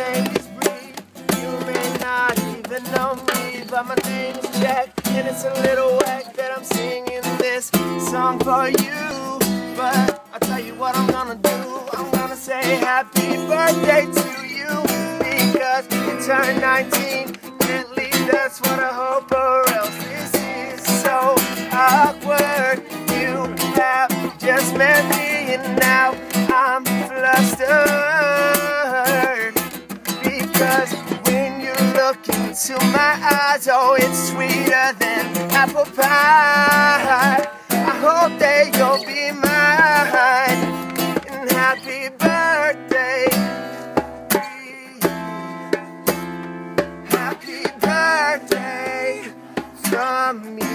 name is Bree. You may not even know me, but my name is Jack, and it's a little whack that I'm singing this song for you. But I'll tell you what I'm gonna do. I'm gonna say happy birthday to you because you turned 19. At least that's what I hope, or else this is so awkward. You have just met me and now I'm flustered because when you look into my eyes, oh, it's sweeter than apple pie. I hope that you'll be mine, and happy birthday. Happy birthday from me.